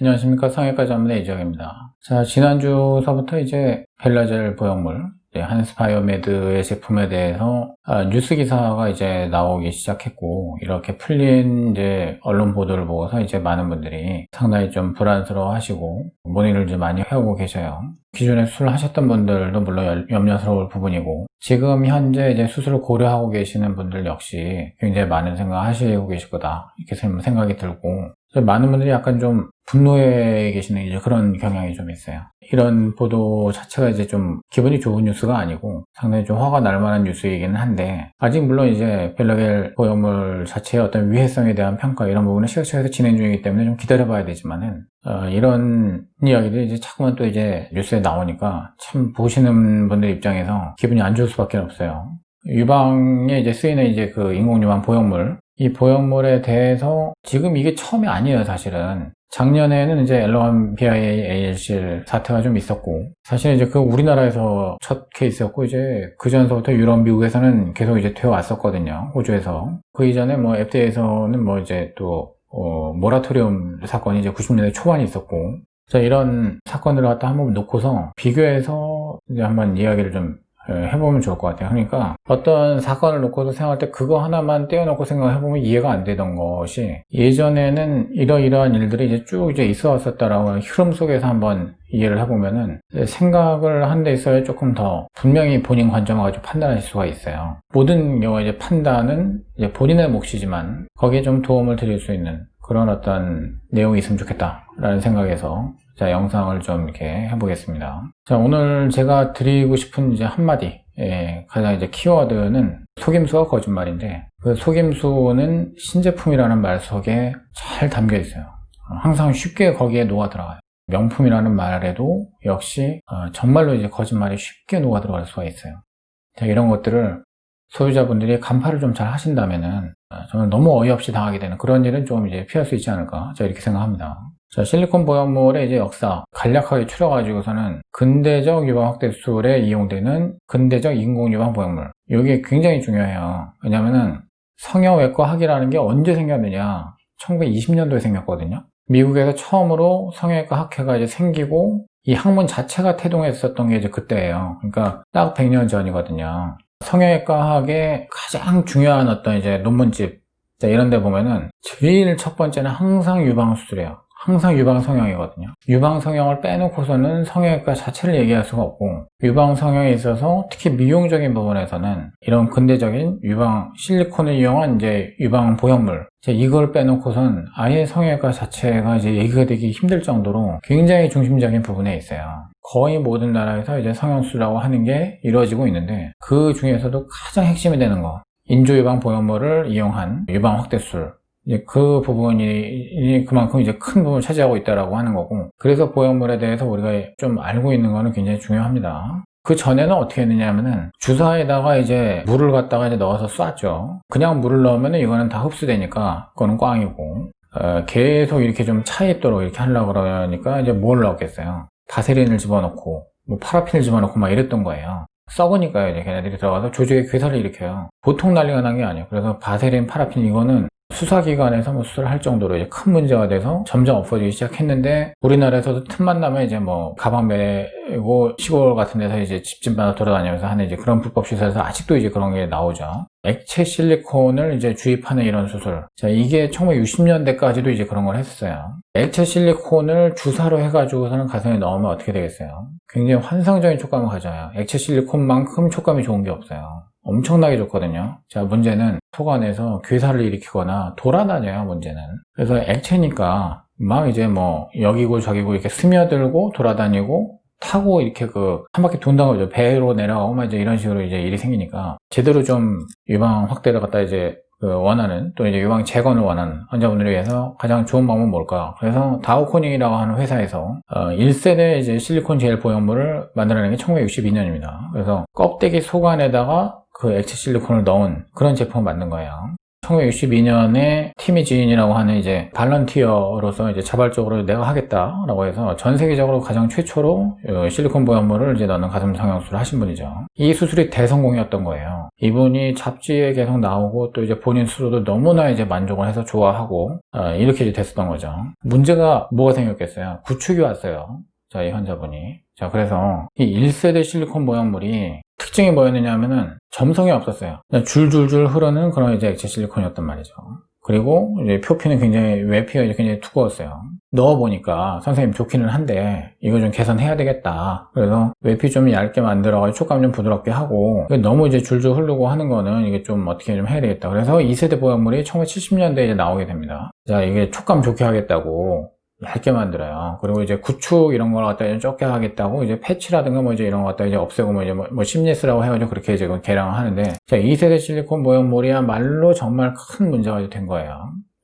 안녕하십니까. 성형외과 전문의 이정입니다. 자, 지난주서부터 이제 벨라젤 보형물, 한스바이오메드의 제품에 대해서 뉴스 기사가 이제 나오기 시작했고, 이렇게 풀린 이제 언론 보도를 보고서 이제 많은 분들이 상당히 좀 불안스러워 하시고, 문의를 좀 많이 해오고 계셔요. 기존에 수술을 하셨던 분들도 물론 염려스러울 부분이고, 지금 현재 이제 수술을 고려하고 계시는 분들 역시 굉장히 많은 생각을 하시고 계실 거다. 이렇게 생각이 들고, 많은 분들이 약간 좀 분노해 계시는 이제 그런 경향이 좀 있어요. 이런 보도 자체가 이제 좀 기분이 좋은 뉴스가 아니고 상당히 좀 화가 날 만한 뉴스이기는 한데, 아직 물론 이제 벨라젤 보형물 자체의 어떤 위해성에 대한 평가 이런 부분은 시각처에서 진행 중이기 때문에 좀 기다려봐야 되지만은, 이런 이야기들이 이제 자꾸만 또 이제 뉴스에 나오니까 참 보시는 분들 입장에서 기분이 안 좋을 수밖에 없어요. 유방에 이제 쓰이는 이제 그 인공유방 보형물, 이 보형물에 대해서 지금 이게 처음이 아니에요, 사실은. 작년에는 이제 L1 BIALC 사태가 좀 있었고, 사실 이제 그 우리나라에서 첫 케이스였고, 이제 그 전서부터 유럽, 미국에서는 계속 이제 되어 왔었거든요, 호주에서. 그 이전에 뭐 FDA에서는 뭐 이제 또, 모라토리움 사건이 이제 90년대 초반에 있었고, 자, 이런 사건들을 갖다 한번 놓고서 비교해서 이제 한번 이야기를 좀 해보면 좋을 것 같아요. 그러니까 어떤 사건을 놓고서 생각할 때 그거 하나만 떼어놓고 생각해보면 이해가 안 되던 것이, 예전에는 이러이러한 일들이 이제 쭉 이제 있어 왔었다라고 하는 흐름 속에서 한번 이해를 해보면은 생각을 한 데 있어야 조금 더 분명히 본인 관점을 가지고 판단할 수가 있어요. 모든 경우에 이제 판단은 이제 본인의 몫이지만 거기에 좀 도움을 드릴 수 있는 그런 어떤 내용이 있으면 좋겠다라는 생각에서 자, 영상을 좀 이렇게 해보겠습니다. 자, 오늘 제가 드리고 싶은 이제 한마디, 가장 이제 키워드는 속임수와 거짓말인데, 그 속임수는 신제품이라는 말 속에 잘 담겨 있어요. 항상 쉽게 거기에 녹아 들어가요. 명품이라는 말에도 역시 정말로 이제 거짓말이 쉽게 녹아 들어갈 수가 있어요. 자, 이런 것들을 소유자분들이 간파를 좀 잘 하신다면은 저는 너무 어이없이 당하게 되는 그런 일은 좀 이제 피할 수 있지 않을까, 저 이렇게 생각합니다. 자, 실리콘 보형물의 이제 역사 간략하게 추려가지고서는 근대적 유방 확대 수술에 이용되는 근대적 인공 유방 보형물, 이게 굉장히 중요해요. 왜냐면은 성형외과 학이라는 게 언제 생겼느냐, 1920년도에 생겼거든요. 미국에서 처음으로 성형외과 학회가 이제 생기고 이 학문 자체가 태동했었던 게 이제 그때예요. 그러니까 딱 100년 전이거든요. 성형외과 학의 가장 중요한 어떤 이제 논문집, 자, 이런 데 보면은 제일 첫 번째는 항상 유방 수술이에요. 항상 유방 성형이거든요. 유방 성형을 빼놓고서는 성형외과 자체를 얘기할 수가 없고, 유방 성형에 있어서 특히 미용적인 부분에서는 이런 근대적인 유방 실리콘을 이용한 이제 유방 보형물, 이걸 빼놓고선 아예 성형외과 자체가 이제 얘기가 되기 힘들 정도로 굉장히 중심적인 부분에 있어요. 거의 모든 나라에서 이제 성형수술이라고 하는 게 이루어지고 있는데, 그 중에서도 가장 핵심이 되는 거, 인조유방 보형물을 이용한 유방 확대술, 이제 그 부분이 그만큼 이제 큰 부분을 차지하고 있다라고 하는 거고, 그래서 보형물에 대해서 우리가 좀 알고 있는 거는 굉장히 중요합니다. 그 전에는 어떻게 했느냐면은 주사에다가 이제 물을 갖다가 이제 넣어서 쐈죠. 그냥 물을 넣으면은 이거는 다 흡수되니까 그거는 꽝이고, 계속 이렇게 좀 차 있도록 이렇게 하려고 그러니까 이제 뭘 넣었겠어요? 바세린을 집어넣고 뭐 파라핀을 집어넣고 막 이랬던 거예요. 썩으니까요. 이제 걔네들이 들어가서 조직에 괴사를 일으켜요. 보통 난리가 난 게 아니에요. 그래서 바세린, 파라핀 이거는 수사기관에서 뭐 수술을 할 정도로 이제 큰 문제가 돼서 점점 없어지기 시작했는데, 우리나라에서도 틈만 나면 이제 뭐 가방 메고 시골 같은 데서 이제 집집마다 돌아다니면서 하는 이제 그런 불법 시설에서 아직도 이제 그런 게 나오죠. 액체 실리콘을 이제 주입하는 이런 수술. 자, 이게 1960년대까지도 이제 그런 걸 했어요. 액체 실리콘을 주사로 해가지고서는 가슴에 넣으면 어떻게 되겠어요? 굉장히 환상적인 촉감을 가져요. 액체 실리콘만큼 촉감이 좋은 게 없어요. 엄청나게 좋거든요. 자, 문제는 속 안에서 괴사를 일으키거나 돌아다녀요, 문제는. 그래서 액체니까 막 이제 뭐 여기고 저기고 이렇게 스며들고 돌아다니고 타고 이렇게 한 바퀴 돈다고 이제 배로 내려가고 막 이제 이런 식으로 이제 일이 생기니까, 제대로 좀 유방 확대를 갖다 이제 원하는, 또 이제 유방 재건을 원하는 환자분들을 위해서 가장 좋은 방법은 뭘까? 그래서 다우코닝이라고 하는 회사에서 1세대 이제 실리콘 젤 보형물을 만들어낸 게 1962년입니다. 그래서 껍데기 속 안에다가 그 액체 실리콘을 넣은 그런 제품을 만든 거예요. 1962년에 티미 지인이라고 하는 이제 발런티어로서 이제 자발적으로 내가 하겠다라고 해서 전 세계적으로 가장 최초로 실리콘 보형물을 이제 넣는 가슴 성형수술을 하신 분이죠. 이 수술이 대성공이었던 거예요. 이분이 잡지에 계속 나오고 또 이제 본인 스스로도 너무나 이제 만족을 해서 좋아하고 이렇게 이제 됐었던 거죠. 문제가 뭐가 생겼겠어요? 구축이 왔어요. 자, 이 환자분이. 자, 그래서 이 1세대 실리콘 보형물이 특징이 뭐였느냐 하면은 점성이 없었어요. 그냥 줄줄줄 흐르는 그런 이제 액체 실리콘이었단 말이죠. 그리고 이제 표피는 굉장히, 외피가 이제 굉장히 두꺼웠어요. 넣어보니까 선생님 좋기는 한데 이거 좀 개선해야 되겠다. 그래서 외피 좀 얇게 만들어가지고 촉감 좀 부드럽게 하고, 너무 이제 줄줄 흐르고 하는 거는 이게 좀 어떻게 좀 해야 되겠다. 그래서 2세대 보형물이 1970년대에 이제 나오게 됩니다. 자, 이게 촉감 좋게 하겠다고 얇게 만들어요. 그리고 이제 구축 이런 걸 갖다 적게 하겠다고 이제 패치라든가 뭐 이제 이런 거 갖다 이제 없애고 뭐 이제 뭐 심리스라고 해가지고 그렇게 이제 개량을 하는데, 자, 2세대 실리콘 보형물이야말로 정말 큰 문제가 된 거예요.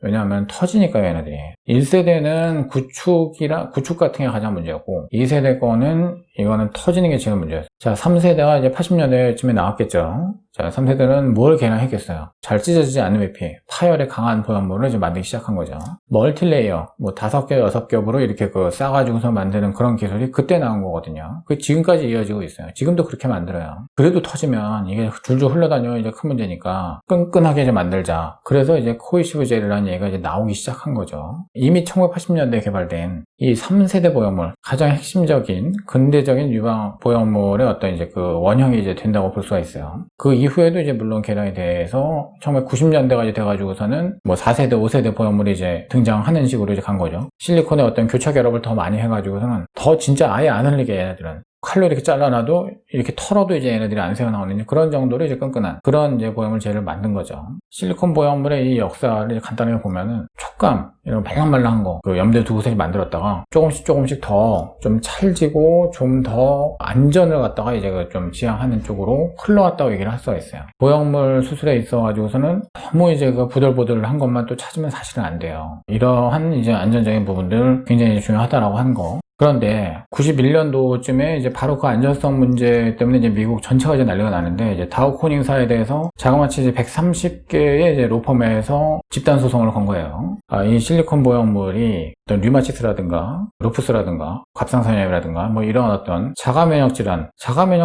왜냐하면 터지니까요, 얘네들이. 1세대는 구축 같은 게 가장 문제였고, 2세대 거는 이거는 터지는 게 제일 문제였어요. 자, 3세대가 이제 80년대쯤에 나왔겠죠. 자, 3세대는 뭘 개량했겠어요? 잘 찢어지지 않는 외피, 파열에 강한 보형물을 이제 만들기 시작한 거죠. 멀티레이어, 뭐 5겹, 6겹으로 이렇게 싸가지고서 만드는 그런 기술이 그때 나온 거거든요. 그게 지금까지 이어지고 있어요. 지금도 그렇게 만들어요. 그래도 터지면 이게 줄줄 흘러다녀 이제 큰 문제니까 끈끈하게 이제 만들자. 그래서 이제 코이시브 젤이라는 얘기가 이제 나오기 시작한 거죠. 이미 1980년대에 개발된 이 3세대 보형물, 가장 핵심적인 근대적인 유방 보형물의 어떤 이제 그 원형이 이제 된다고 볼 수가 있어요. 그 이후에도 이제 물론 개량이 돼서 1990년대까지 돼가지고서는 뭐 4세대, 5세대 보형물이 이제 등장하는 식으로 이제 간 거죠. 실리콘의 어떤 교차 결합을 더 많이 해가지고서는 더 진짜 아예 안 흘리게, 얘네들은 칼로 이렇게 잘라놔도 이렇게 털어도 이제 얘네들이 안 새어나오는 그런 정도로 이제 끈끈한 그런 이제 보형물 젤을 만든 거죠. 실리콘 보형물의 이 역사를 이제 간단하게 보면은 촉감, 이런 말랑말랑한 거, 그 염두에 두고서 만들었다가 조금씩 더 좀 찰지고 좀 더 안전을 갖다가 이제 좀 지향하는 쪽으로 흘러왔다고 얘기를 할 수가 있어요. 보형물 수술에 있어가지고서는 너무 이제 그 부들부들한 것만 또 찾으면 사실은 안 돼요. 이러한 이제 안전적인 부분들 굉장히 중요하다라고 하는 거. 그런데 91년도쯤에 이제 바로 그 안전성 문제 때문에 이제 미국 전체가 이제 난리가 나는데, 이제 다우 코닝사에 대해서 자그마치 이제 130개의 이제 로펌에서 집단 소송을 건 거예요. 이 실리콘 보형물이 어떤 류마티스라든가 루푸스라든가 갑상선염이라든가 뭐 이런 어떤 자가면역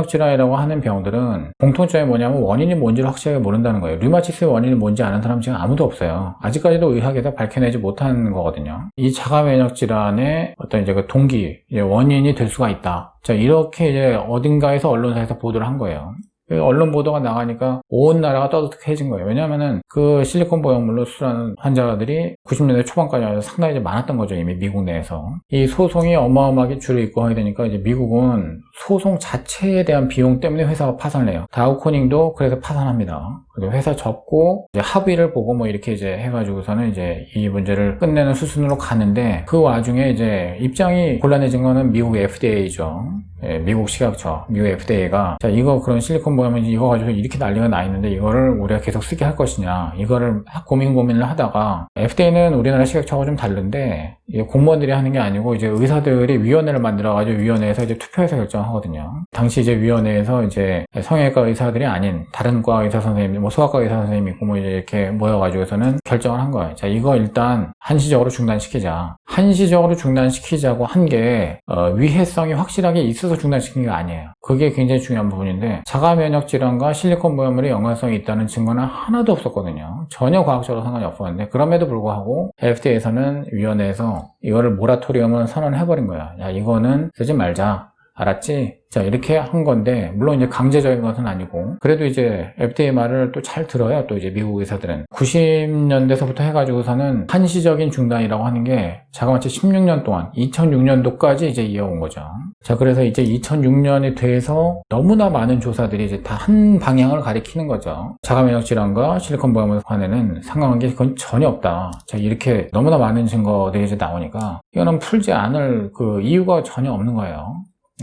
질환이라고 하는 병들은 공통점이 뭐냐면 원인이 뭔지를 확실하게 모른다는 거예요. 류마티스의 원인이 뭔지 아는 사람 지금 아무도 없어요. 아직까지도 의학에서 밝혀내지 못한 거거든요. 이 자가면역 질환의 어떤 이제 그 동기, 이제 원인이 될 수가 있다. 자, 이렇게 이제 어딘가에서 언론사에서 보도를 한 거예요. 언론 보도가 나가니까 온 나라가 떠들썩해진 거예요. 왜냐하면은 그 실리콘 보형물로 수술하는 환자들이 90년대 초반까지 상당히 이제 많았던 거죠. 이미 미국 내에서. 이 소송이 어마어마하게 줄을 잇고 하게 되니까 이제 미국은 소송 자체에 대한 비용 때문에 회사가 파산을 해요. 다우코닝도 그래서 파산합니다. 그래서 회사 접고 이제 합의를 보고 뭐 이렇게 이제 해가지고서는 이제 이 문제를 끝내는 수순으로 가는데, 그 와중에 이제 입장이 곤란해진 거는 미국 FDA죠. 예, 미국 식약처, 미국 FDA가 자, 이거 그런 실리콘 보형물 이거 가지고 이렇게 난리가 나 있는데 이거를 우리가 계속 쓰게 할 것이냐, 이거를 고민을 하다가, FDA는 우리나라 식약처하고 좀 다른데 이게 공무원들이 하는 게 아니고 이제 의사들이 위원회를 만들어가지고 위원회에서 이제 투표해서 결정하거든요. 당시 이제 위원회에서 이제 성형외과 의사들이 아닌 다른 과 의사 선생님, 뭐 소아과 의사 선생님이 있고 뭐 이제 이렇게 모여가지고서는 결정을 한 거예요. 자, 이거 일단 한시적으로 중단시키자. 한시적으로 중단시키자고 한 게 위해성이 확실하게 있어서 중단시킨 게 아니에요. 그게 굉장히 중요한 부분인데, 자가면역 질환과 실리콘 보형물의 연관성이 있다는 증거는 하나도 없었거든요. 전혀 과학적으로 상관이 없었는데, 그럼에도 불구하고 FDA에서는 위원회에서 이거를 모라토리엄을 선언해버린 거야. 야, 이거는 쓰지 말자. 알았지? 자, 이렇게 한 건데, 물론 이제 강제적인 것은 아니고, 그래도 이제 FDA 말을 또 잘 들어요. 또 이제 미국 의사들은. 90년대서부터 해가지고서는 한시적인 중단이라고 하는 게 자그마치 16년 동안, 2006년도까지 이제 이어온 거죠. 자, 그래서 이제 2006년이 돼서 너무나 많은 조사들이 이제 다 한 방향을 가리키는 거죠. 자가면역 질환과 실리콘 보형물 간에는 상관관계 그건 전혀 없다. 자, 이렇게 너무나 많은 증거들이 이제 나오니까 이거는 풀지 않을 그 이유가 전혀 없는 거예요.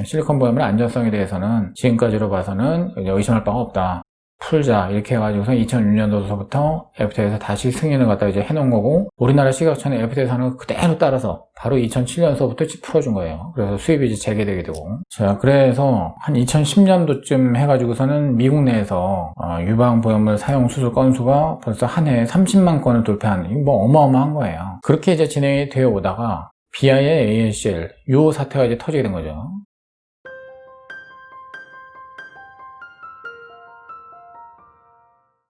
실리콘 보형물의 안전성에 대해서는 지금까지로 봐서는 의심할 바가 없다. 풀자 이렇게 해가지고서 2006년도서부터 FTA에서 다시 승인을 갖다 이제 해놓은 거고, 우리나라 식약처는 FTA에서는 그대로 따라서 바로 2007년서부터 풀어준 거예요. 그래서 수입이 이제 재개되게 되고. 자, 그래서 한 2010년도쯤 해가지고서는 미국 내에서 유방보형물 사용 수술 건수가 벌써 한 해에 30만 건을 돌파하는, 이거 뭐 어마어마한 거예요. 그렇게 이제 진행이 되어 오다가 BI의 ALCL 요 사태가 이제 터지게 된 거죠.